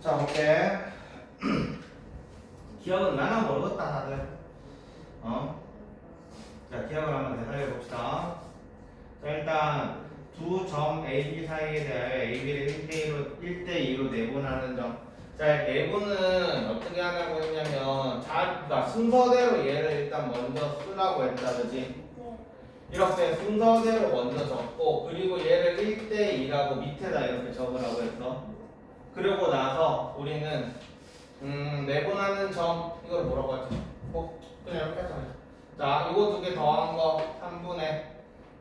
자, 볼게. 기억은 나나 모르겠다, 다들. 자, 기억을 한번 되살려 봅시다. 자, 일단 두 점 A, B 사이에 대하여 A, B를 1대2로 내분하는 점. 자, 내분은 어떻게 하냐고 했냐면, 그러니까 순서대로 얘를 일단 먼저 쓰라고 했다, 그지? 네. 이렇게 순서대로 먼저 적고, 그리고 얘를 1대2라고 밑에다 이렇게 적으라고 했어. 그러고 나서 우리는 내분하는 점, 이걸 뭐라고 하지? 그냥 이렇게 하자. 자, 이거 두 개 더한 거 3분의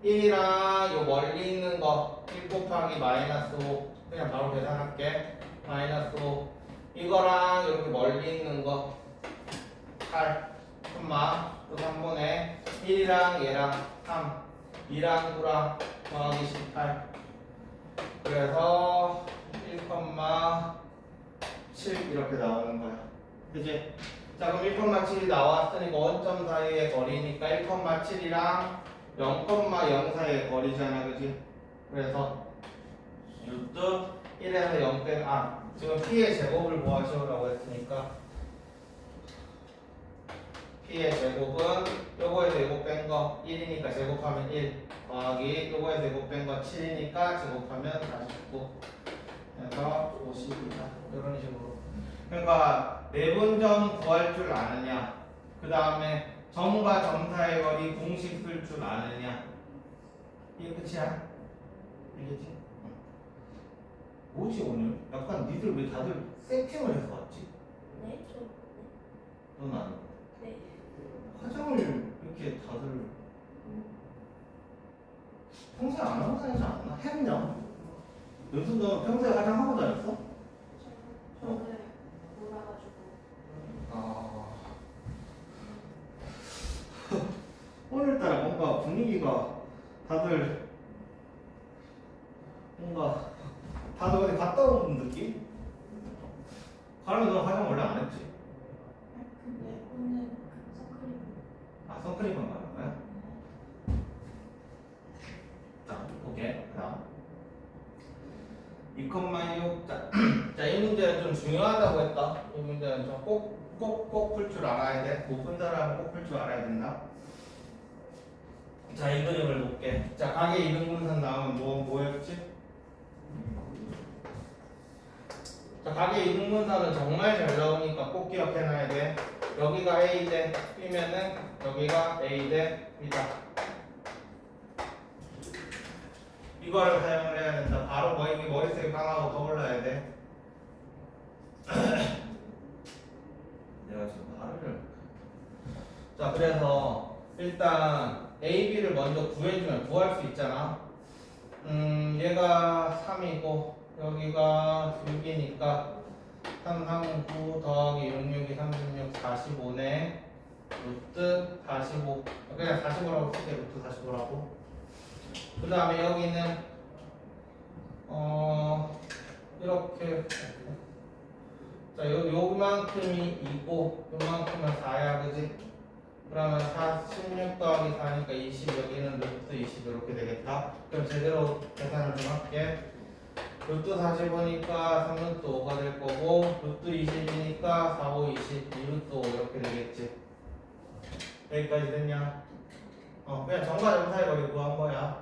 1이랑 요 멀리 있는 거 1 곱하기 마이너스 5 그냥 바로 계산할게. 마이너스 5 이거랑 이렇게 멀리 있는 거 8 또 3분의 1이랑 얘랑 3 2랑 9랑 더하기 18 그래서 1,7 이렇게 나오는 거야. 그치? 자, 그럼 1,7이 나왔으니까 원점 사이의 거리니까 1,7이랑 0,0 사이의 거리잖아, 그치? 그래서 루트 1에서 0 빼면 지금 p의 제곱을 구하시오라고 했으니까 p의 제곱은 요거에서 요거 뺀 거 1이니까 제곱하면 1 더하기 요거에서 요거 뺀 거 7이니까 제곱하면 49 그래서 50이다. 이런 식으로. 그러니까 내분점 구할 줄 아느냐, 그 다음에 점과 점 사이의 거리 공식 쓸 줄 아느냐, 이게 끝이야. 알겠지? 뭐지 오늘? 약간 니들 왜 다들 세팅을 해서 왔지? 네? 저 넌 안. 네. 화장을 이렇게 다들 평소에 안 하고 다니지 않았나? 했냐? 연수 너 평소에 화장하고 다녔어? 저는 몰라가지고. 오늘따라 뭔가 분위기가 다들 뭔가 다들 어디 갔다 온 느낌? 가려면 너 화장 원래 안 했지? 근데 오늘 선크림. 선크림만 바른 거야? 자, 오케이. 그다음 2,6 자, 이 문제는 좀 중요하다고 했다. 이 문제는 좀 꼭 풀 줄 알아야 돼. 못 푼 사람은 꼭 풀 줄 알아야 된다. 자, 이 그림을 볼게. 자, 가게 이등분선 나오면 뭐였지? 자, 가게 이등분선은 정말 잘 나오니까 꼭 기억해놔야 돼. 여기가 A 대 B면은 여기가 A 대 B다. 이거를 사용을 해야 된다. 바로 머릿속에 강하고 떠올라야 돼. 내가 지금 말을. 자, 그래서 일단 A, B를 먼저 구해주면 구할 수 있잖아. 얘가 3이고 여기가 6이니까 3, 3, 9 더하기 6, 6이 36, 45네. 루트 45. 그냥 45라고 쓸게. 루트 45라고. 그 다음에 여기는 이렇게 자, 요만큼이 2고 요만큼은 4야, 그지? 그러면 16 더하기 4니까 20, 여기는 루트 20 이렇게 되겠다. 그럼 제대로 계산을 좀 할게. 루트 45니까 3루트 5가 될 거고 루트 20이니까 4, 5, 20, 2루트 5 이렇게 되겠지. 여기까지 됐냐? 그냥 정과 점 사이 거리 구한 거야.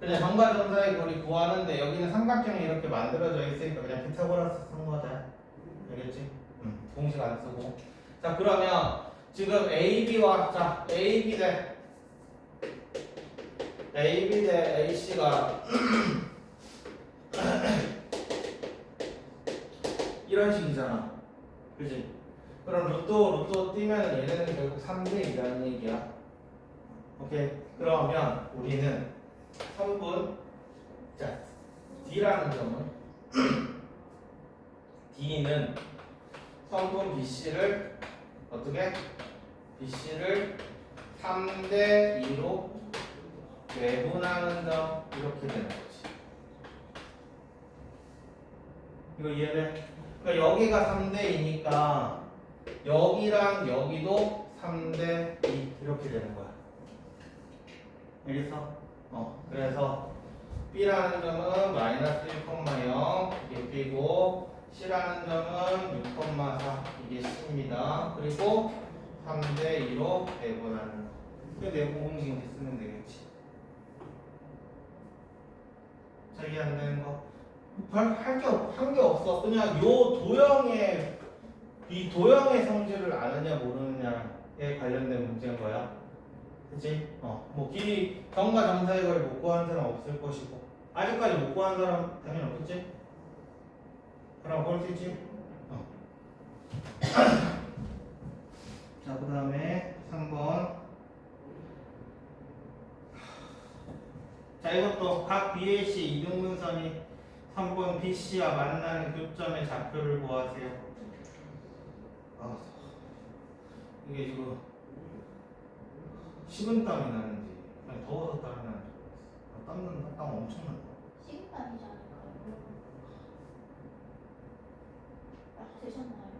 그냥 정과 점 사이 거리 구하는데 여기는 삼각형이 이렇게 만들어져 있으니까 그냥 피타고라스 쓴 거다. 알겠지? 공식 안 쓰고. 자, 그러면 지금 AB와 AB 대 AC가 이런 식이잖아. 그지? 그럼 루트 띄면 얘네는 결국 3대 2라는 얘기야. 오케이. 그러면 우리는 성분 D라는 점은 D는 성분 BC를 어떻게? BC를 3대 2로 내분하는 점 이렇게 되는 거지. 이거 이해돼? 그러니까 여기가 3대 2니까 여기랑 여기도 3대 2 이렇게 되는 거야. 알겠어? 그래서 B라는 점은 마이너스 1,0 이게 B고 C라는 점은 6,4 이게 C입니다. 그리고 3대 2로 배분하는 거. 그 내부 공식 이제 쓰면 되겠지. 자, 이해 안 되는 거? 한 게 없어. 그냥 요 도형의 이 도형의 성질을 아느냐 모르느냐에 관련된 문제인 거야. 그치? 뭐 길이 정과 점 사이 거리 못 구하는 사람 없을 것이고 아직까지 못 구하는 사람 당연히 없겠지? 그럼 볼 수 있지? 자, 그 다음에 3번. 자, 이것도 각 BAC 이등분선이 3번 BC와 만나는 교점의 좌표를 구하세요. 이게 지금 식은땀이 나는지 그냥 더워서 땀이 나는지 모르겠어. 땀난다. 땀 엄청 난다. 식은땀이지 않을까요? 약 드셨나요?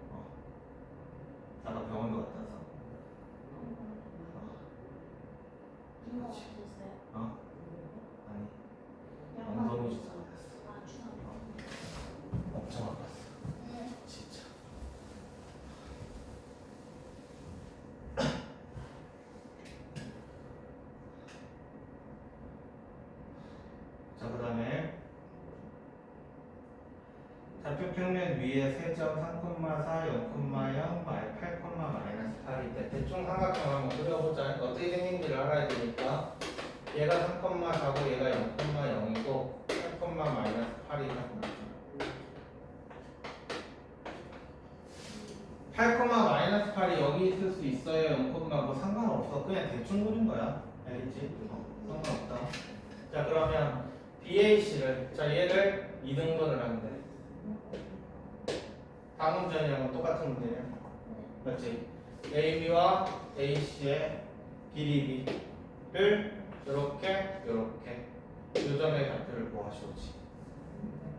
아까 병원도 갔다 와서. 이모 없으셨어요? 아니 약만 엉덩이 드셨어요? 주사 맞았어. 아, 주사. 엄청 아팠어. 진짜. 자, 그 다음에 좌표 평면 위에 세점 3,4, 0,0, 8, -8일 때 대충 삼각형 한번 그려보자. 어떻게 생긴지를 알아야 되니까 얘가 3,4고 얘가 0,0이고 8,-8이다. 8,-8이 여기 있을 수 있어요. 0, 뭐 상관없어. 그냥 대충 그린 거야. 알겠지? 상관없다. 자, 그러면 BAC를 자 얘를 2등분을 하면 돼. 다음 문제랑 똑같은 문제냐? 맞지? AB와 AC의 길이를 이렇게 요점의 좌표를 구하시오지.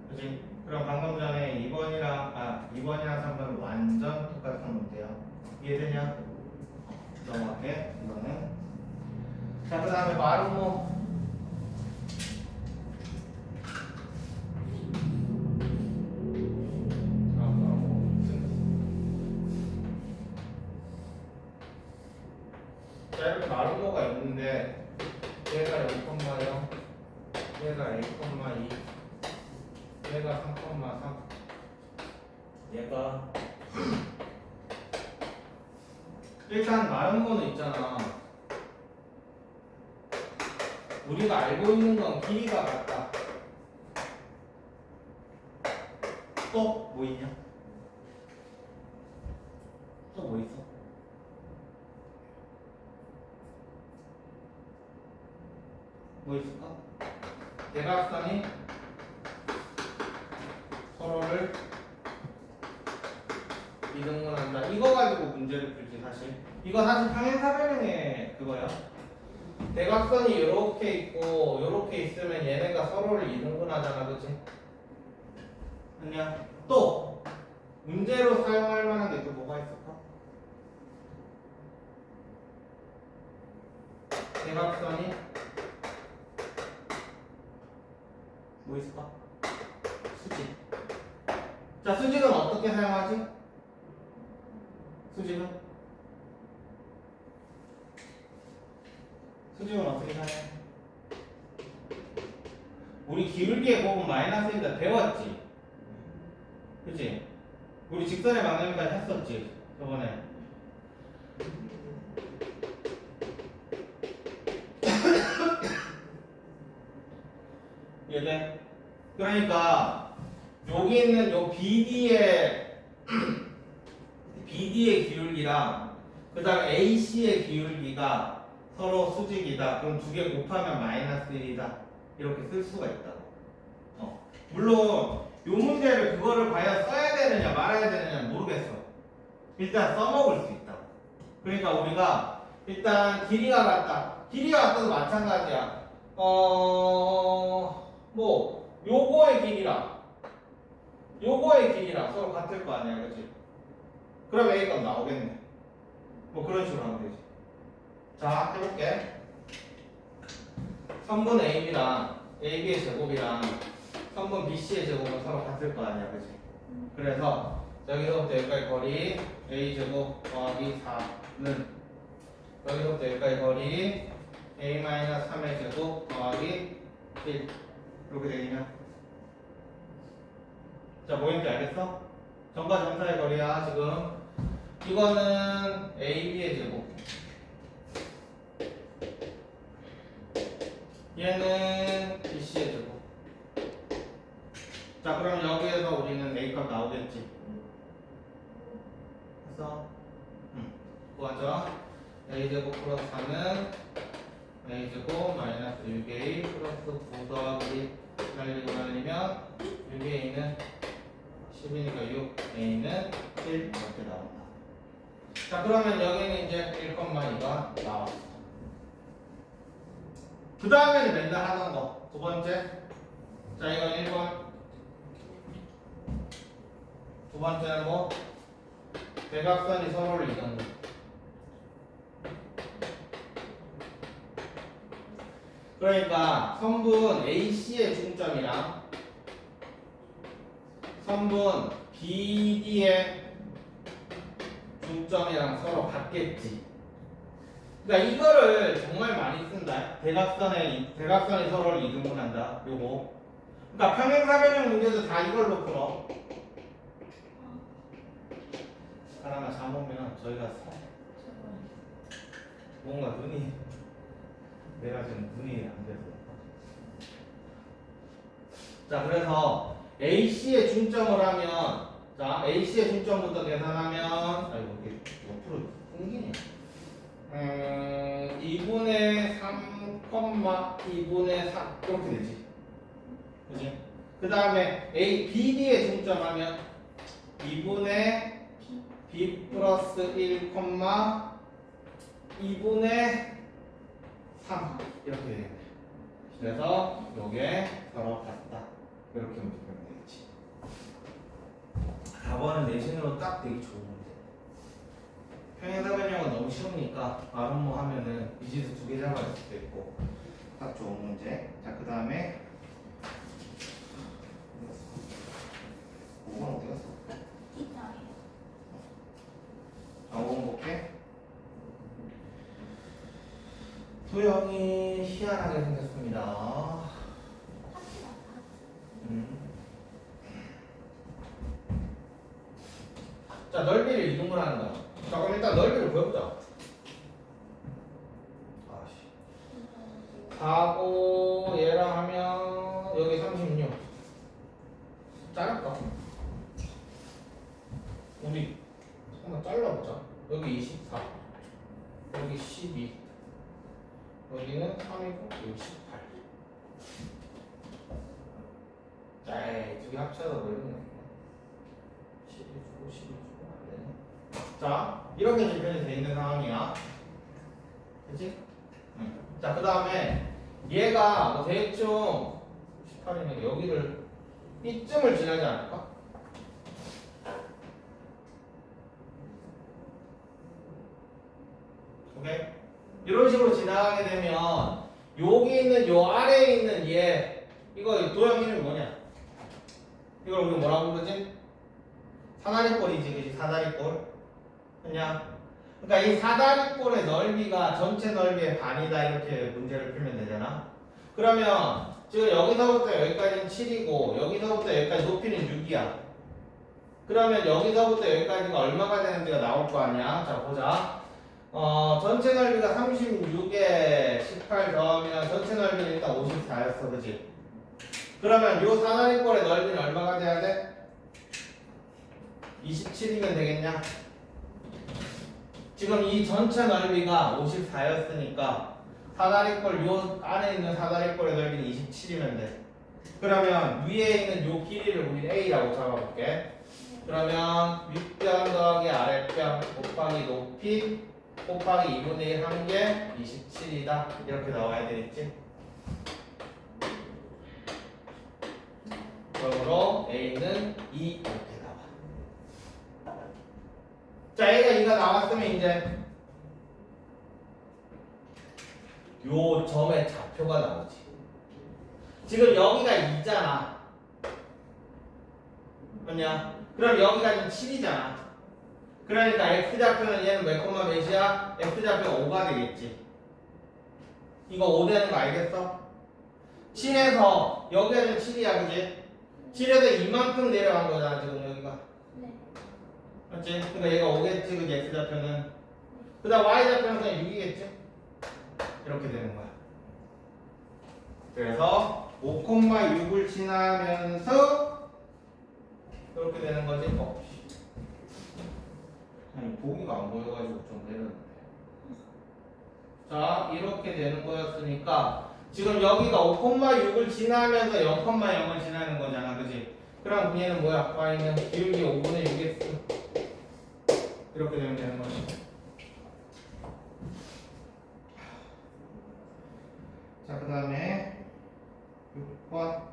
그치? 그럼 방금 전에 2번이랑 3번은 완전 똑같은 문제야. 이해되냐? 정확해 이거는. 자, 그 다음에 마름모. 자, 이렇게 마름모가 있는데 얘가 0,0, 얘가 1,2, 얘가 3,3, 얘가 일단 마름모는 있잖아. 우리가 알고 있는 건 길이가 같다. 또 뭐 있냐? 또 뭐 있어? 뭐 있을까? 대각선이 서로를 이등분한다. 이거 가지고 문제를 풀지 사실. 이거 사실 평행사변형의 그거야. 대각선이 이렇게 있고 이렇게 있으면 얘네가 서로를 이등분하잖아, 그렇지? 아니야. 또 문제로 사용할 만한 게 또 뭐가 있을까? 대각선이 뭐 있을까? 수직. 자, 수직은 어떻게 사용하지? 수직은 어떻게 사용해? 우리 기울기의 곱은 마이너스인데 배웠지? 그치? 우리 직선의 방향까지 했었지? 저번에. 이해돼? 그러니까 여기 있는 요 BD의 기울기랑 그 다음 AC의 기울기가 서로 수직이다. 그럼 두 개 곱하면 마이너스 1이다. 이렇게 쓸 수가 있다고. 물론 요 문제를 그거를 과연 써야 되느냐 말아야 되느냐 모르겠어. 일단 써먹을 수 있다. 그러니까 우리가 일단 길이가 같다. 길이가 같아도 마찬가지야. 뭐 요거의 길이랑 서로 같을 거 아니야, 그렇지? 그럼 A가 나오겠네. 뭐 그런 식으로 하면 되지. 자, 해볼게. 선분 AB의 제곱이랑 선분 BC의 제곱은 서로 같을 거 아니야, 그렇지? 그래서 여기서부터 여기까지 거리 a제곱 더하기 4는 여기서부터 여기까지 거리 a-3의 제곱 더하기 1 이렇게 되겠냐? 자, 뭐인지 알겠어? 점과 점 사이의 거리야 지금. 이거는 ab의 제곱, 얘는 bc의 제곱. 자, 그럼 여기에서 우리는 a값 나오겠지. 그래서 구하자. a제곱 플러스 4는 a제곱 마이너스 6a 플러스 9 더하기 날리고 날리면 6a는 10이니까 6a는 1 이렇게 나온다. 자, 그러면 여기는 이제 1,2가 나왔어. 그 다음에는 맨날 하던 거. 두 번째. 자, 이건 1번. 두 번째는 뭐? 대각선이 서로를 이루는 거. 그러니까 선분 AC의 중점이랑 선분 BD의 중점이랑 서로 같겠지. 그러니까 이거를 정말 많이 쓴다. 대각선이 서로를 이등분한다. 요거. 그러니까 평행사변형 문제도 다 이걸로 풀어. 하나만 잘못면 저희가 뭔가 눈이 내가 지금 눈이 안 돼서. 자, 그래서 AC의 중점을 하면, 자, AC의 중점부터 계산하면, 아이고, 이게 옆으로 끊기네. 2분의 3, 2분의 4 이렇게 되지. 그지? 그 다음에 BD의 중점하면 2분의 B 플러스 1, 2분의 3 이렇게 되겠네. 그래서 요게 서로 같다. 이렇게 움직이면 되겠지. 4번은 내신으로 딱 되기 좋은 문제. 평행사변형은 너무 쉬우니까 아름모 하면은 미지수 2개 잡아줄 수도 있고 딱 좋은 문제. 자, 그 다음에 5번 어디 갔어? 뒷장이에요. 자, 5번 볼게. 도형이 희한하게 생겼습니다. 하트 같아. 자, 넓이를 이동을 하는 거야. 자, 그럼 일단 넓이를 보여보자. 아씨. 4고 얘랑 하면 여기 36. 자를까? 우리 한번 잘라보자. 여기 24. 여기 12. 여기는 3이고 여기 18. 에이, 두 개 합쳐서 넓은 거. 12주고 12주고 안 되네. 자, 이렇게 지변이 돼 있는 상황이야. 그치? 응. 자, 그 다음에 얘가 뭐 대충 18이니까 여기를 이쯤을 지나지 않을까? 오케이? 이런 식으로 지나가게 되면 여기 있는 요 아래에 있는 얘 이거 도형 이름이 뭐냐? 이걸 우리 뭐라고 부르지? 사다리꼴이지, 그지? 사다리꼴. 그냥 그러니까 이 사다리꼴의 넓이가 전체 넓이의 반이다 이렇게 문제를 풀면 되잖아. 그러면 지금 여기서부터 여기까지는 7이고 여기서부터 여기까지 높이는 6이야. 그러면 여기서부터 여기까지가 얼마가 되는지가 나올 거 아니야. 자, 보자. 전체 넓이가 36에 18 더하면 전체 넓이는 일단 54였어, 그지? 그러면 요 사다리꼴의 넓이는 얼마가 돼야 돼? 27이면 되겠냐? 지금 이 전체 넓이가 54였으니까 사다리꼴 요 안에 있는 사다리꼴의 넓이는 27이면 돼. 그러면 위에 있는 요 길이를 우리 A라고 잡아볼게. 그러면 윗변 더하기 아랫변 곱하기 높이 곱하기 2분의 1 한 게 27이다. 이렇게 나와야 되겠지? 그러므로 A는 2 이렇게 나와. 자, A가 2가 나왔으면 이제 요 점의 좌표가 나오지. 지금 여기가 2잖아. 맞냐? 그럼 여기가 지금 7이잖아. 그러니까 x좌표는 얘는 몇 콤마 몇이야? x좌표가 5가 되겠지. 이거 5 되는 거 알겠어? 7에서 여기가 지금 7이야, 그지? 7에서 이만큼 내려간 거잖아, 지금 여기가. 네. 맞지? 그러니까 얘가 5겠지, 그지? x좌표는. 그 다음 y좌표는 그냥 6이겠지? 이렇게 되는 거야. 그래서 5,6을 지나면서 이렇게 되는 거지. 아니 보기가 안 보여가지고 좀 내렸는데. 자 이렇게 되는 거였으니까 지금 여기가 5,6을 지나면서 0,0을 지나는 거잖아, 그지? 그럼 얘는 뭐야? y는 기울기 5분의 6x 이렇게 되는 거지. 자, 그 다음에 6번.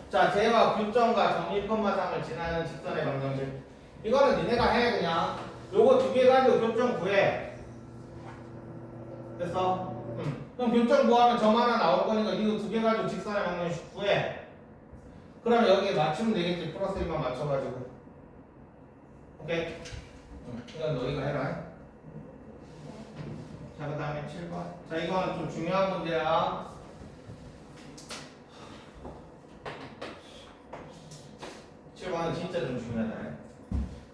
자, 제와 교점과 정립 콤마 3을 지나는 직선의 방정식. 이거는 니네가 해, 그냥. 요거 두 개 가지고 교점 구해. 됐어? 그럼 교점 구하면 점 하나 나올 거니까 이거 두 개 가지고 직선의 방정식 구해. 그럼 여기에 맞추면 되겠지. 플러스 1만 맞춰가지고. 오케이? 이건 너희가 해라. 자, 그 다음에 7번. 자, 이거는 좀 중요한 문제야. 은 진짜 좀 중요하다.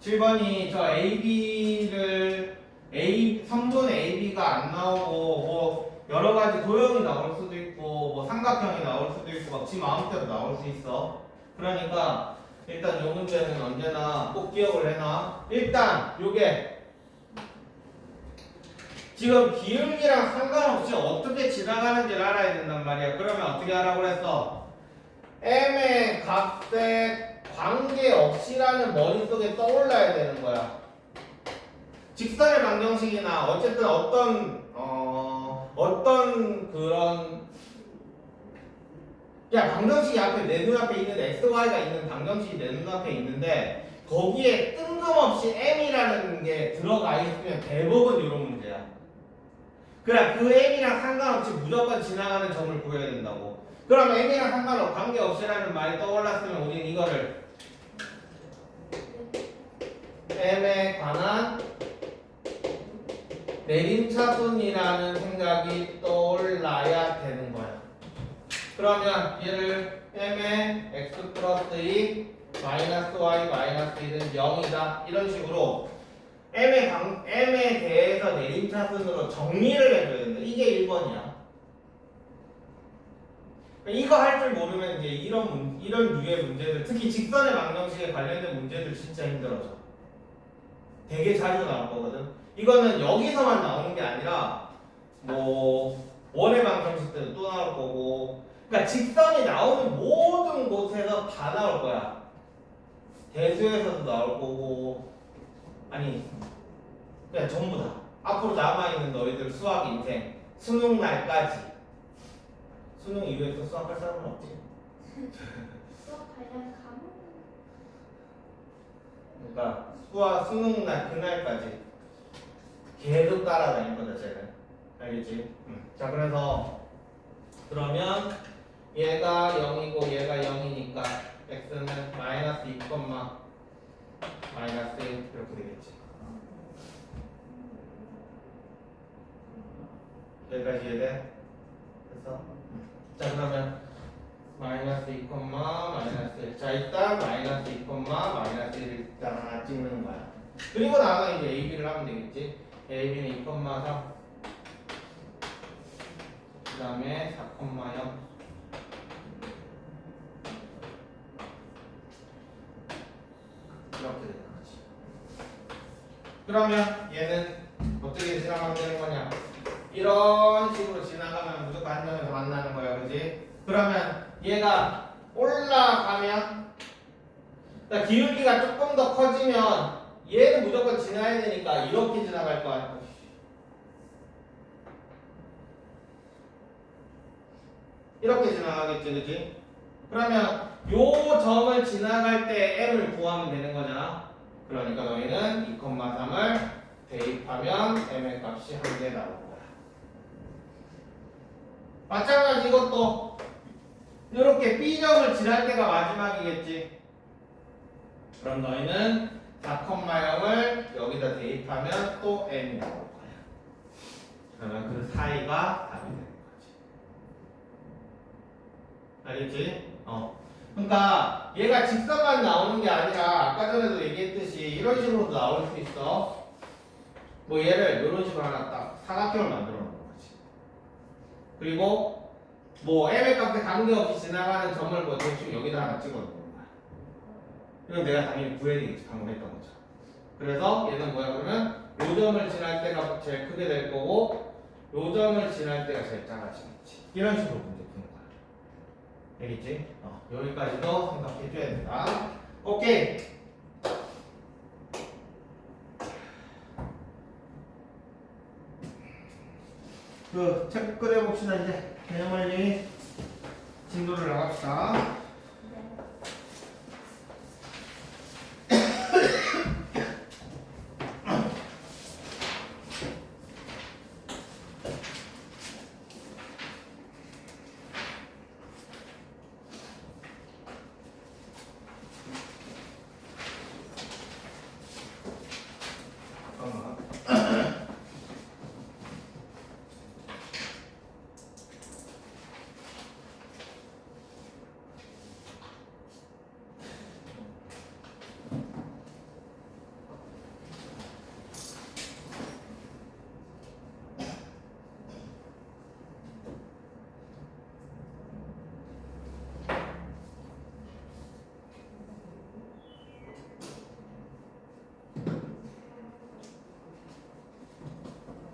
7번이 저 AB를 성분 AB가 안 나오고 뭐 여러 가지 도형이 나올 수도 있고 뭐 삼각형이 나올 수도 있고 막 지 마음대로 나올 수 있어. 그러니까 일단 요 문제는 언제나 꼭 기억을 해놔. 일단 요게 지금 기울기랑 상관없이 어떻게 지나가는지를 알아야 된단 말이야. 그러면 어떻게 하라고 그랬어? m의 값에 관계없이라는 머릿속에 떠올라야 되는 거야. 직선의 방정식이나 어쨌든 어떤 그런 방정식이 앞에 내 눈앞에 있는데 xy가 있는 방정식이 내 눈앞에 있는데 거기에 뜬금없이 m이라는 게 들어가 있으면 대부분 이런 문제야. 그래 그 m이랑 상관없이 무조건 지나가는 점을 구해야 된다고. 그럼 m이랑 상관없이 관계없이라는 말이 떠올랐으면 우리는 이거를 m에 관한 내림차순이라는 생각이 떠올라야 되는 거야. 그러면 얘를 m의 x 플러스 2 마이너스 y 마이너스 1은 0이다. 이런 식으로 m에 대해서 내림차순으로 정리를 해줘야 된다. 이게 1번이야. 이거 할 줄 모르면 이제 이런 류의 문제들, 특히 직선의 방정식에 관련된 문제들 진짜 힘들어져. 되게 자주 나올 거거든. 이거는 여기서만 나오는 게 아니라 뭐 원의 방정식 때도 또 나올 거고, 그러니까 직선이 나오는 모든 곳에서 다 나올 거야. 대수에서도 나올 거고, 아니 그냥 전부 다. 앞으로 남아있는 너희들 수학 인생 수능 날까지. 수능 이후에 또 수학 할 사람은 없지. 수업 관련 과목? 그러니까 수능 날 그날까지 계속 따라다닐 거다 쟤는. 알겠지? 자 그래서 그러면 얘가 0이고 얘가 0이니까 x는 마이너스 2, 마이너스 1 이렇게 되겠지. 여기까지 이해돼? 됐어? 자 그러면 마이너스 2, 마이너스 1. 자 일단 마이너스 2, 마이너스 1을 일단 하나 찍는 거야. 그리고 나서 이제 AB를 하면 되겠지. AB는 2, 3. 그 다음에 4,0. 이렇게 되는 거지. 그러면 얘는 어떻게 지나가면 되는 거냐? 이런 식으로 지나가면 무조건 한 점에서 만나는 거야, 그지? 그러면 얘가 올라가면, 그러니까 기울기가 조금 더 커지면 얘는 무조건 지나야 되니까 이렇게 지나갈 거 아니야. 이렇게 지나가겠지, 그지? 그러면 요 점을 지나갈 때 m을 구하면 되는 거잖아. 그러니까 너희는 2, 3을 대입하면 m의 값이 한 개 나올 거야. 마찬가지 이것도 이렇게 B점을 지날 때가 마지막이겠지. 그럼 너희는 4,0을 여기다 대입하면 또 N이 나올 거야. 그러면 그 사이가 답이 되는 거지. 알겠지? 그러니까 얘가 직선만 나오는 게 아니라 아까 전에도 얘기했듯이 이런 식으로도 나올 수 있어. 뭐 얘를 이런 식으로 하나 딱 사각형을 만들어 놓는 거지. 그리고 뭐 m의 값에 관계없이 지나가는 점을 뭐 대충 여기다 하나 찍어 놓는 거야. 이건 내가 당연히 구해야 되겠지. 방금 했던 거죠. 그래서 얘는 뭐야 그러면 요 점을 지날 때가 제일 크게 될 거고 요 점을 지날 때가 제일 작아지겠지. 이런 식으로 문제 푸는 거야. 알겠지? 여기까지도 생각해 줘야 된다. 오케이. 그 책 꺼내봅시다. 이제 개념원리 진도를 나갑시다.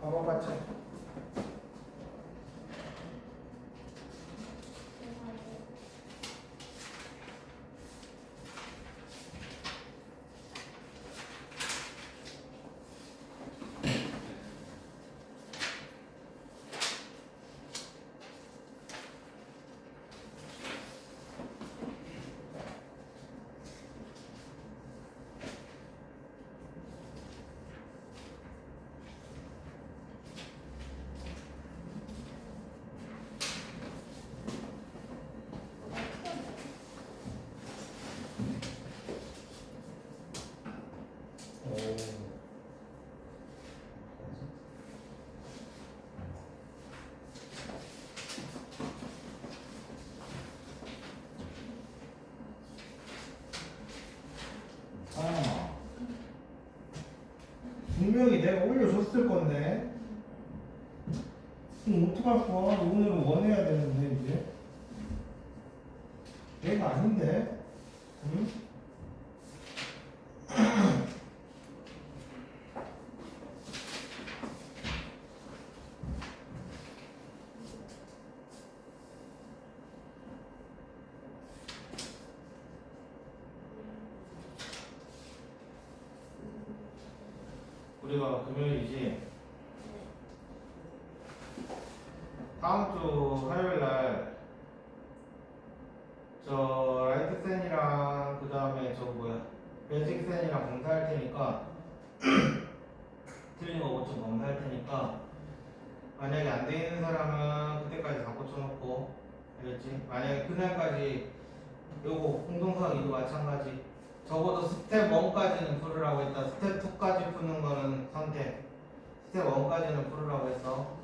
바보같이. 분명히 내가 올려줬을 건데 그럼 어떡할 거야? 오늘은 원해야 되는데 이제 얘가 아닌데 응? 우리가 금요일이지 다음 주 화요일 날 저 라이트센이랑 그 다음에 저 뭐야 베직센이랑 검사할 테니까 틀린 거 뭐 좀 검사할 테니까 만약에 안 돼 있는 사람은 그때까지 다 고쳐놓고 알겠지? 만약에 그날까지 요거 공동수학이도 마찬가지 적어도 스텝 1까지는 풀으라고 했다. 스텝 2까지 푸는 거는 선택. 스텝 1까지는 풀으라고 했어.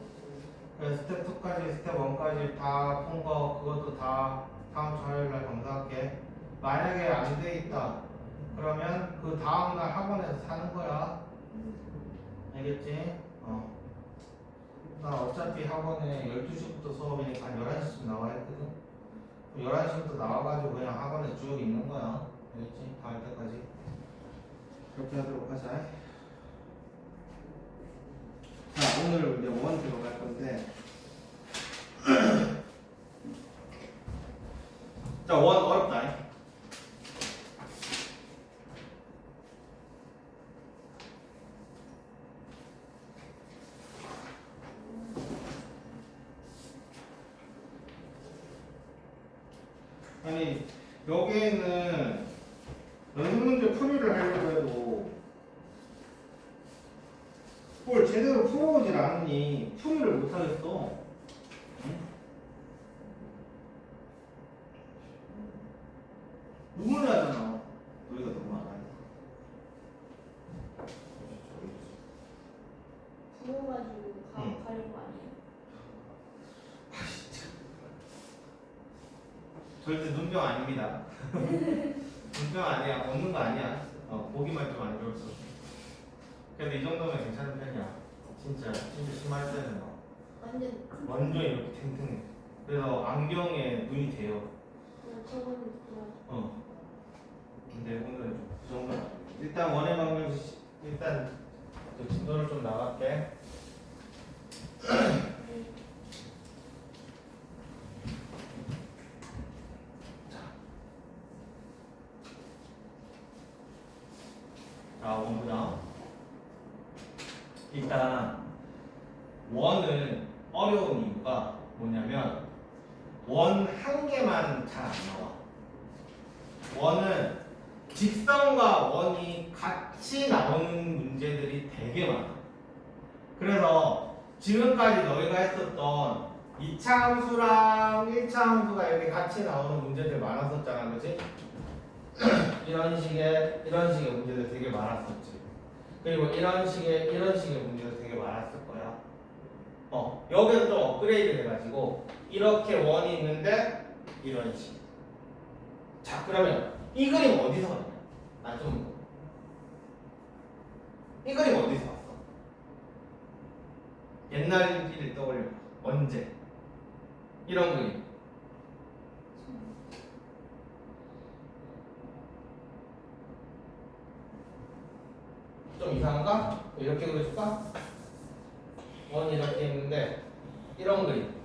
그래서 스텝 2까지, 스텝 1까지 다 푼 거 그것도 다 다음 주 화요일 날 검사할게. 만약에 안 돼 있다. 그러면 그 다음 날 학원에서 사는 거야. 알겠지? 나 어차피 학원에 12시부터 수업이니까 한 11시쯤 나와야 했거든. 11시부터 나와가지고 그냥 학원에 쭉 있는 거야. 알겠지? 다 할 때까지. 그렇게 하도록 하자. 자, 오늘 이제 원 들어갈 건데. 자, 원 어렵다. 아니, 여기에는 연습 문제 풀이를 하려고 해도 그걸 제대로 풀어오질 않으니 풀이를 못하겠어. 응? 눈물 나잖아. 우리가 너무 많아. 부어가지고 응. 가려고 아니에요? 절대 눈병 아닙니다. 눈병 아니야. 먹는 거 아니야. 보기만 좀 안 좋을 뿐. 그래도 이 정도면 괜찮은 편이야. 진짜 심할 때는 완전 이렇게 탱탱해. 그래서 안경에 눈이 돼요. 저거는 좋아. 근데 오늘은 그 정도는 아니고. 일단 원의 방정 일단 그 진도를 좀 나갈게. 네. 자, 원보다 일단 원은 어려운 이유가 뭐냐면 원 한 개만 잘 안 나와. 원은 직선과 원이 같이 나오는 문제들이 되게 많아. 그래서 지금까지 너희가 했었던 2차 함수랑 1차 함수가 이렇게 같이 나오는 문제들 많았었잖아, 그치? 이런 식의 문제들 되게 많았었지. 그리고 이런 식의 문제도 되게 많았을 거야. 여기서 좀 업그레이드 돼가지고 이렇게 원이 있는데 이런 식. 자, 그러면 이 그림 어디서 왔냐? 이 그림 어디서 왔어? 옛날 일기를 떠올려. 언제? 이런 그림. 좀 이상한가? 이렇게 그려줄까? 원이 이렇게 있는데 이런 그림.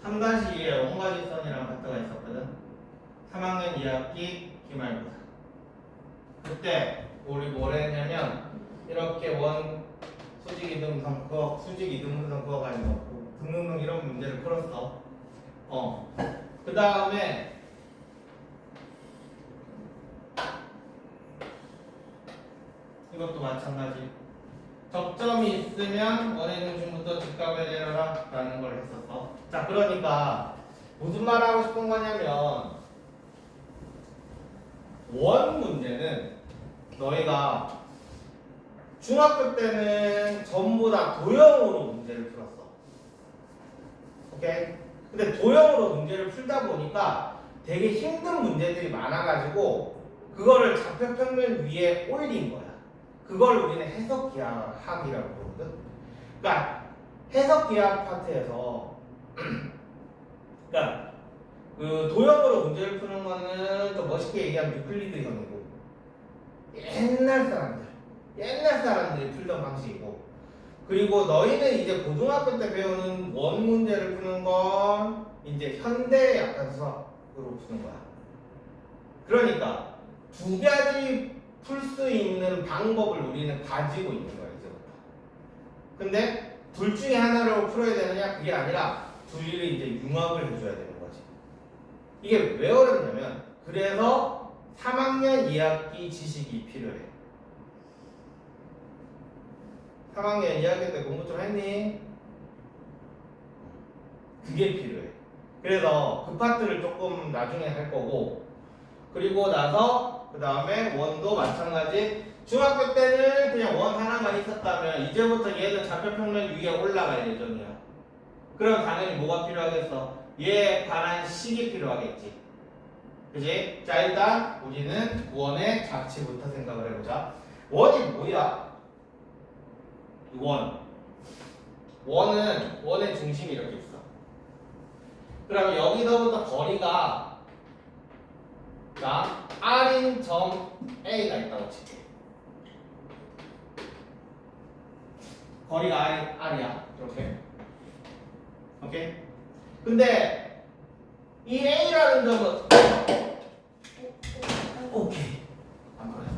(3-2에) 원가지선이라는 파트가 있었거든. 3학년 2학기 기말고사. 그때 우리 뭘 했냐면 이렇게 원 수직 이등분선 그어 가지고 등등등 이런 문제를 풀었어. 그 다음에 이것도 마찬가지. 접점이 있으면 원의 중심부터 직각을 내려라 라는 걸 했었어. 자, 그러니까 무슨 말 하고 싶은 거냐면 원 문제는 너희가 중학교 때는 전부 다 도형으로 문제를 풀었어. 오케이? 근데 도형으로 문제를 풀다 보니까 되게 힘든 문제들이 많아가지고 그거를 좌표평면 위에 올린 거야. 그걸 우리는 해석기하학이라고 부르거든. 그러니까 해석기하학 파트에서 그러니까 그 도형으로 문제를 푸는 거는 좀 멋있게 얘기하면 유클리드 형이고 옛날 사람들이 풀던 방식이고, 그리고 너희는 이제 고등학교 때 배우는 원 문제를 푸는 건 이제 현대 약간 수학으로 푸는 거야. 그러니까 두 가지 풀 수 있는 방법을 우리는 가지고 있는 거야 이제부터. 근데 둘 중에 하나로 풀어야 되느냐 그게 아니라 둘을 이제 융합을 해줘야 되는 거지. 이게 왜 어렵냐면 그래서 3학년 2학기 지식이 필요해. 3학년 2학기 때 공부 좀 했니? 그게 필요해. 그래서 그 파트를 조금 나중에 할 거고, 그리고 나서 그 다음에 원도 마찬가지. 중학교 때는 그냥 원 하나만 있었다면 이제부터 얘는 좌표평면 위에 올라갈 예정이야. 그럼 당연히 뭐가 필요하겠어? 얘에 관한 식이 필요하겠지. 그치? 자, 일단 우리는 원의 자치부터 생각을 해보자. 원이 뭐야? 원은 원의 중심이 이렇게 있어. 그럼 여기서부터 거리가 자 R인 점 A가 있다고 칠게. 거리가 R이야. 이렇게. 오케이? 근데 이 A라는 점은 오케이. 안 걸렸다.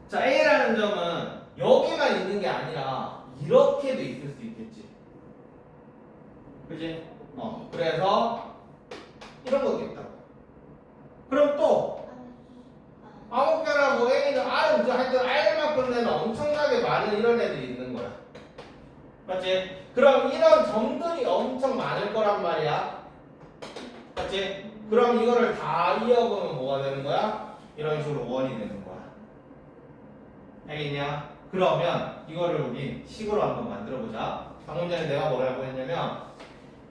자, A라는 점은 여기만 있는 게 아니라 이렇게도 있을 수 있겠지. 그지? 그래서 이런 것도 있다고. 그럼 또 아무 때나 뭐 A는 R은 맞지? 그럼 이런 점들이 엄청 많을 거란 말이야. 맞지? 그럼 이거를 다 이어보면 뭐가 되는 거야? 이런 식으로 원이 되는 거야. 알겠냐? 그러면 이거를 우리 식으로 한번 만들어보자. 방금 전에 내가 뭐라고 했냐면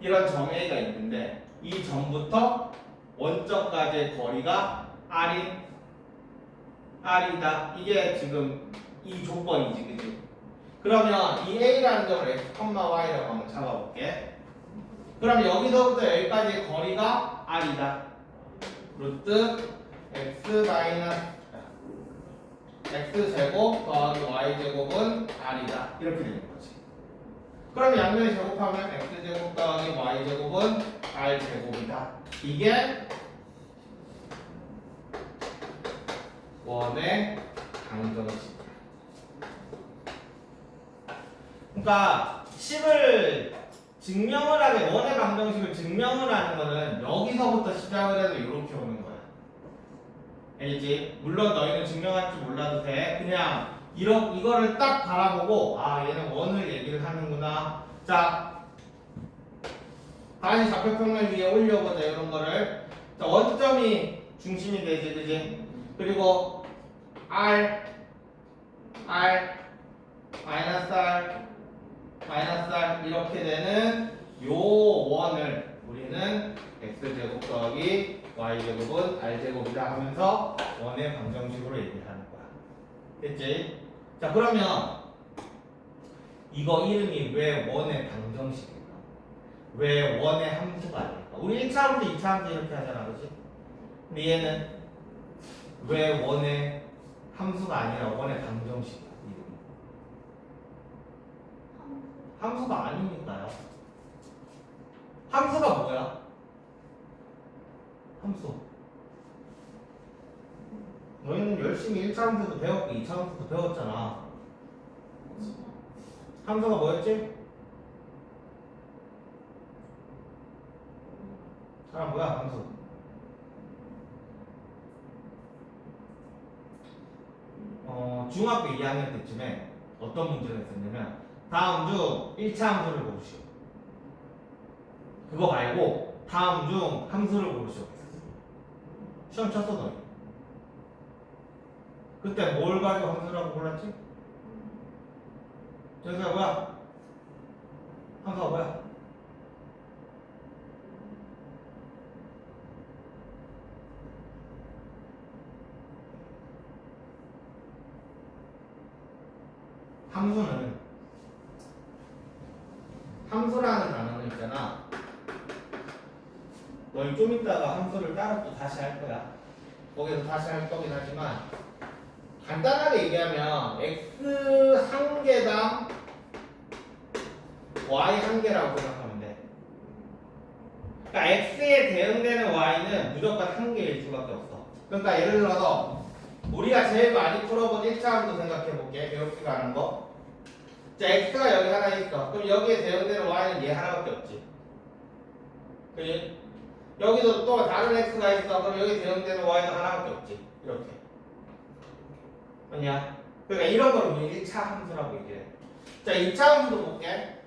이런 점 A가 있는데 이 점부터 원점까지의 거리가 R이다. 이게 지금 이 조건이지, 그치? 그러면 이 A라는 점을 X, Y라고 한번 잡아볼게. 그럼 여기서부터 여기까지의 거리가 R이다. 루트 X 제곱 더하기 Y 제곱은 R이다. 이렇게 되는 거지. 그럼 양면을 제곱하면 X 제곱 더하기 Y 제곱은 R 제곱이다. 이게 원의 방정식. 그러니까 식을 증명을 하게 원의 방정식을 증명을 하는 거는 여기서부터 시작을 해서 이렇게 오는 거야. 알겠지? 물론 너희는 증명할지 몰라도 돼. 그냥 이거를 딱 바라보고 아 얘는 원을 얘기를 하는구나. 자 다시 좌표평면 위에 올려보자 이런 거를. 자 원점이 중심이 되지, 그지? 그리고 R 마이너스 R 이렇게 되는 요 원을 우리는 X제곱 더하기 Y제곱은 R제곱이다 하면서 원의 방정식으로 얘기를 하는 거야. 됐지? 자 그러면 이거 이름이 왜 원의 방정식일까? 왜 원의 함수가 아닐까? 우리 1차 함수, 2차 함수 이렇게 하잖아, 그치? 근데 얘는 왜 원의 함수가 아니라 원의 방정식이야? 함수가 아니니까요. 함수가 뭐야? 함수. 너희는 열심히 1차 함수도 배웠고 2차 함수도 배웠잖아. 함수가 뭐였지? 사람 뭐야 함수? 중학교 2학년 때쯤에 어떤 문제가 있었냐면 다음 중 1차 함수를 고르시오. 그거 말고 다음 중 함수를 고르시오. 시험 쳤어 너희. 그때 뭘 가지고 함수라고 골랐지? 여기가 뭐야? 함수가 뭐야? 함수라는 단어는 있잖아. 너희 좀 이따가 함수를 따로 또 다시 할 거야. 거기서 다시 할 거긴 하지만 간단하게 얘기하면 x 한 개당 y 한 개라고 생각하면 돼. 그러니까 x에 대응되는 y는 무조건 한 개일 수밖에 없어. 그러니까 예를 들어서 우리가 제일 많이 풀어본 1차 함수 생각해 볼게. 이렇게 가는 거. 자, x가 여기 하나 있어. 그럼 여기에 대응되는 y는 얘 하나밖에 없지. 그지? 여기도 또 다른 x가 있어. 그럼 여기 대응되는 y는 하나밖에 없지. 이렇게. 맞냐? 그러니까 이런 걸 우리 1차 함수라고 얘기해. 자, 2차 함수도 볼게.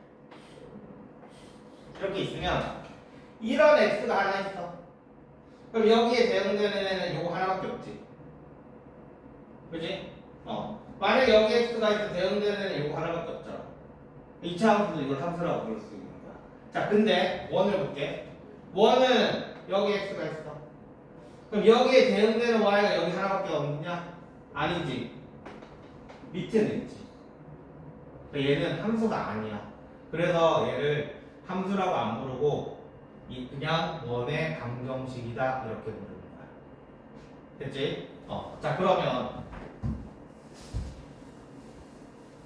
이렇게 있으면 이런 x가 하나 있어. 그럼 여기에 대응되는 애는 요거 하나밖에 없지. 그지? 만약에 여기 x가 있어 대응되는 애는 요거 하나밖에 없잖아. 2차 함수도 이걸 함수라고 부를 수 있는 거야. 자, 근데 원을 볼게. 원은 여기 x가 있어. 그럼 여기에 대응되는 y가 여기 하나밖에 없느냐? 아니지. 밑에는 있지. 얘는 함수가 아니야. 그래서 얘를 함수라고 안 부르고 그냥 원의 방정식이다 이렇게 부르는 거야. 됐지? 자 그러면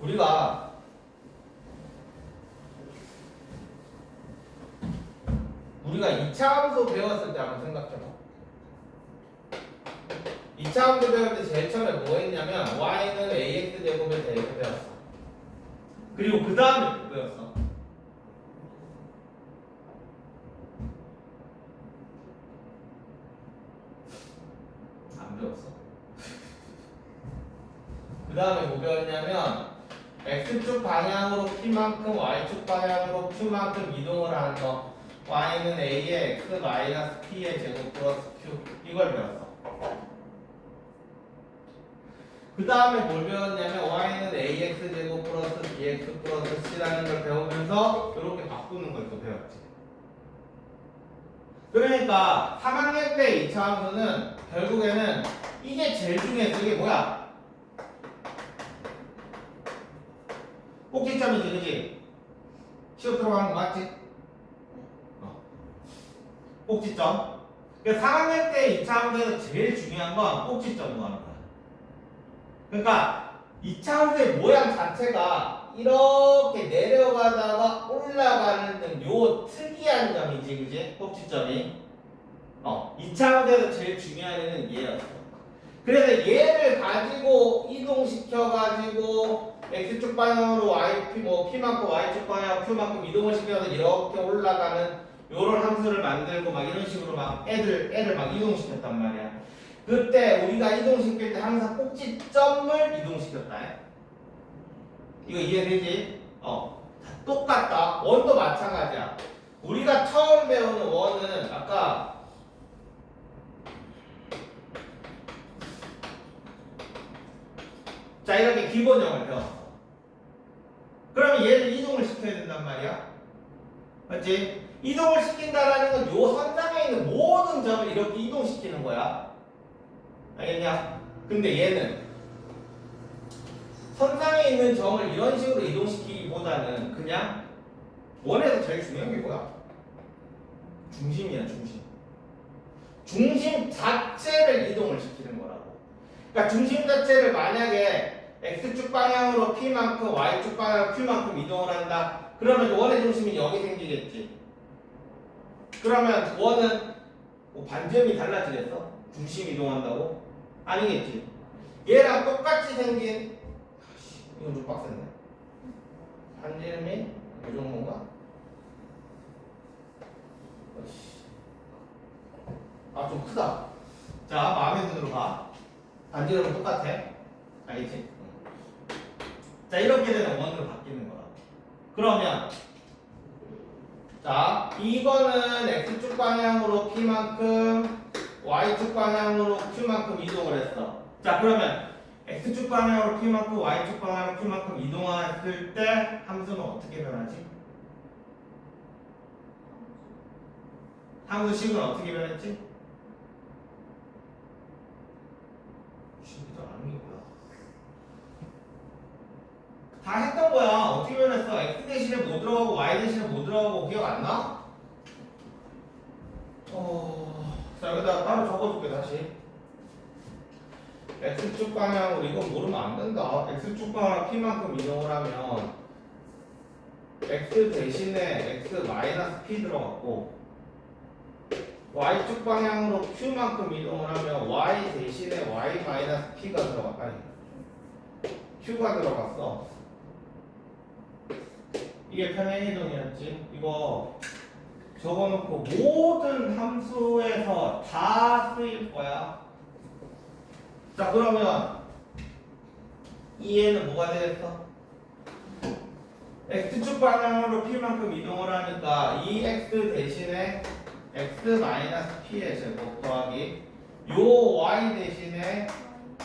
우리가 우리가 2차 함수 배웠을 때 한번 생각해봐. 2차 함수 배울 때 제일 처음에 뭐 했냐면 y는 ax 제곱에 대해서 배웠어. 그리고 그 다음에 뭐 배웠어? 안 배웠어. 그 다음에 뭐 배웠냐면 x축 방향으로 p만큼 y축 방향으로 q만큼 이동을 하는 거. y는 a의 x 마이너스 p의 제곱 플러스 q. 이걸 배웠어. 그 다음에 뭘 배웠냐면 y는 ax 제곱 플러스 bx 플러스 c라는 걸 배우면서 이렇게 바꾸는 걸 또 배웠지. 그러니까 3학년 때 2차 함수는 결국에는 이게 제일 중요했어. 이게 뭐야? 꼭지점이지, 그지? 시옷 들어가는 거 맞지? 꼭지점. 그러니까 3학년 때 2차 함수에서 제일 중요한 건 꼭지점 구하는 거야. 그러니까 2차 함수의 모양 자체가 이렇게 내려가다가 올라가는 요 특이한 점이지, 그지? 꼭지점이. 2차 함수에서 제일 중요한 애는 얘였어. 그래서 얘를 가지고 이동시켜가지고 x축 방향으로 p만큼 y축 방향 q만큼 이동을 시켜서 이렇게 올라가는 요런 함수를 만들고 막 이런 식으로 막 애를 막 이동시켰단 말이야. 그때 우리가 이동시킬 때 항상 꼭지점을 이동시켰다. 이거 이해되지? 똑같다. 원도 마찬가지야. 우리가 처음 배우는 원은 아까 자 이렇게 기본형을 배웠어. 그러면 얘를 이동을 시켜야 된단 말이야. 맞지? 이동을 시킨다라는 건 요 선상에 있는 모든 점을 이렇게 이동시키는 거야. 알겠냐? 근데 얘는 선상에 있는 점을 이런 식으로 이동시키기보다는 그냥 원에서 제일 중요한 게 뭐야? 중심이야, 중심. 중심 자체를 이동을 시키는 거라고. 그러니까 중심 자체를 만약에 x축 방향으로 p만큼 y축 방향으로 q만큼 이동을 한다. 그러면 원의 중심이 여기 생기겠지. 그러면 원은 뭐 반지름이 달라지겠어? 중심 이동한다고? 아니겠지. 얘랑 똑같이 생긴 이건 좀 빡셌네. 반지름이 이 정도인가? 아, 좀 크다. 자, 마음의 눈으로 봐. 반지름은 똑같아. 알겠지? 자, 이렇게 되면 원으로 바뀌는 거야. 그러면 자, 이거는 x축 방향으로 p만큼 y축 방향으로 q만큼 이동을 했어. 자, 그러면 x축 방향으로 p만큼 y축 방향으로 q만큼 이동했을 때 함수는 어떻게 변하지? 함수식은 어떻게 변했지? 식이도 아닌 게 뭐야? 다 했던 거야. 어떻게 변했어? x 대신에 뭐 들어가고 y 대신에 뭐 들어가고 기억 안 나? 자, 여기다 따로 적어줄게 다시. x축 방향으로 이건 모르면 안 된다. x축 방향으로 p만큼 이동을 하면 x 대신에 x 마이너스 p 들어갔고 y축 방향으로 q만큼 이동을 하면 y 대신에 y 마이너스 p가 들어갔다. 아니, q가 들어갔어. 이게 평행 이동이었지. 이거 적어놓고 모든 함수에서 다 쓰일 거야. 자, 그러면 이 애는 뭐가 되겠어? x축 방향으로 p만큼 이동을 하니까 이 x 대신에 x 마이너스 p의 제곱 더하기 요 y 대신에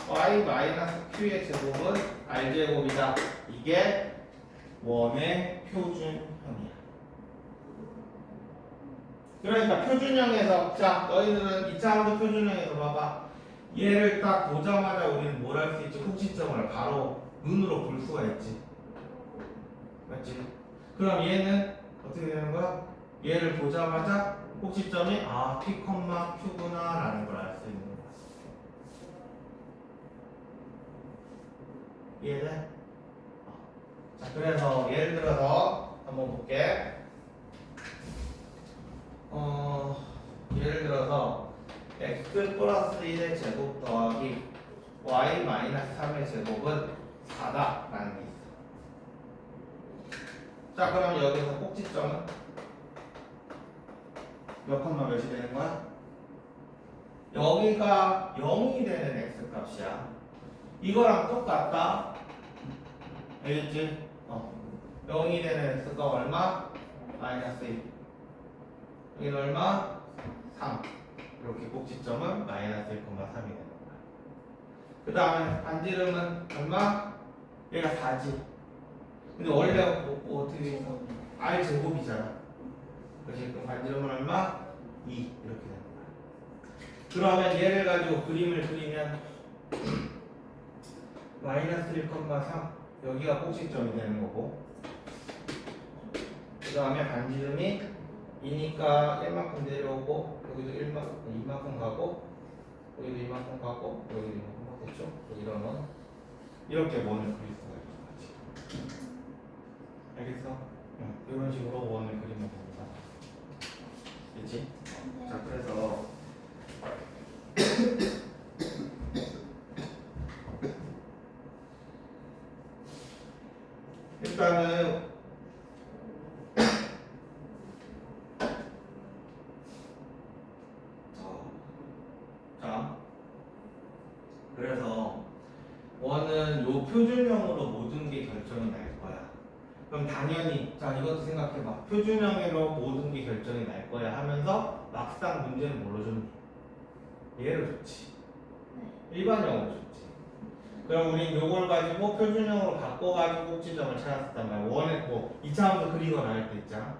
y 마이너스 q의 제곱은 r 제곱이다. 이게 원의 표준형이야. 그러니까 표준형에서 자 너희들은 2차 함수 표준형에서 봐봐. 얘를 딱 보자마자 우리는 뭘 할 수 있지? 꼭지점을 바로 눈으로 볼 수가 있지. 맞지? 그럼 얘는 어떻게 되는 거야? 얘를 보자마자 꼭지점이 p, q구나 라는 걸 알 수 있는 거야. 이해돼? 자, 그래서 예를 들어서 한번 볼게. 예를 들어서 x 플러스 1의 제곱 더하기 y 마이너스 3의 제곱은 4다 라는 게 있어. 자, 그럼 여기서 꼭지점은 몇 컴마 몇이 되는 거야? 여기가 0이 되는 x 값이야. 이거랑 똑같다. 알겠지? 0이 되는 x가 얼마? 마이너스 1. 여기는 얼마? 3. 이렇게 꼭지점은 마이너스 1,3이 되는 거야. 그 다음에 반지름은 얼마? 얘가 4지. 근데 원래 어떻게 돼 있어? r 제곱이잖아. 그렇지? 그럼 반지름은 얼마? 2. 이렇게 되는 거야. 그러면 얘를 가지고 그림을 그리면 마이너스 1,3 여기가 꼭지점이 되는 거고, 그 다음에 반지름이 2니까 1만큼 내려오고, 여기도 2만큼 가고, 여기도 이만큼 가고, 여기도 이만큼 가겠죠? 이러면 이렇게 원을 그릴 수가 있는 거지. 알겠어? 응. 이런 식으로 원을 그리면 됩니다. 그렇지? 자, 그래서 일단은 자, 그래서 원은 요 표준형으로 모든 게 결정이 날 거야. 그럼 당연히 자 이것도 생각해봐. 표준형으로 모든 게 결정이 날 거야 하면서 막상 문제는 뭘로 줬니? 얘를 줬지. 일반형으로 줬지. 그럼 우린 요걸 가지고 표준형으로 바꿔가지고 꼭지점을 찾았단 말이야. 원에 뭐 2차함수 그리거나 할 때 있잖아.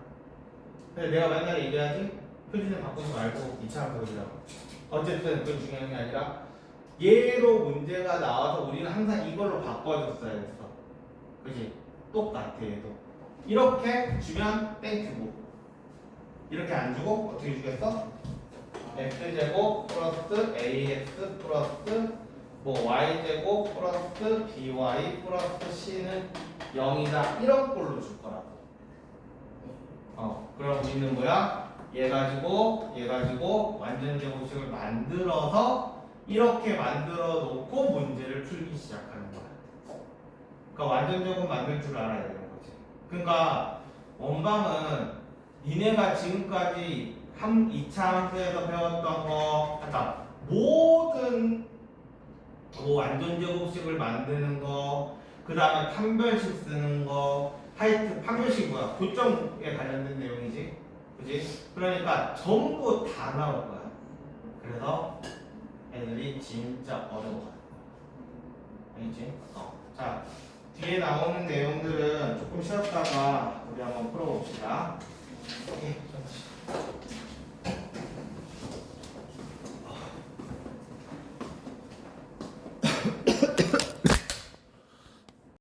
근데 내가 맨날 얘기하지? 표준형 바꾸지 말고 2차함수 그리라고. 어쨌든 그건 중요한 게 아니라 얘로 문제가 나와서 우리는 항상 이걸로 바꿔줬어야 됐어. 그지? 똑같아 얘도. 이렇게 주면 땡큐고, 이렇게 안 주고 어떻게 주겠어? x제곱 플러스 ax 플러스 뭐 y제곱 플러스 by 플러스 c는 0이다 이런 꼴로 줄 거라고. 그럼 우리는 뭐야? 얘 가지고 완전 제곱식을 만들어서 이렇게 만들어 놓고 문제를 풀기 시작하는 거야. 그러니까 완전 제곱 만들 줄 알아야 되는 거지. 그러니까 원방은 니네가 지금까지 2차 함수에서 배웠던 거, 그러니까 모든 뭐 완전 제곱식을 만드는 거, 그 다음에 판별식 쓰는 거, 하여튼 판별식 뭐야? 교점에 관련된 내용이지, 그지? 그러니까 전부 다 나올 거야. 그래서 애들이 진짜 어려워. 알겠지? 자, 뒤에 나오는 내용들은 조금 쉬었다가 우리 한번 풀어봅시다. 오케이, 잠시.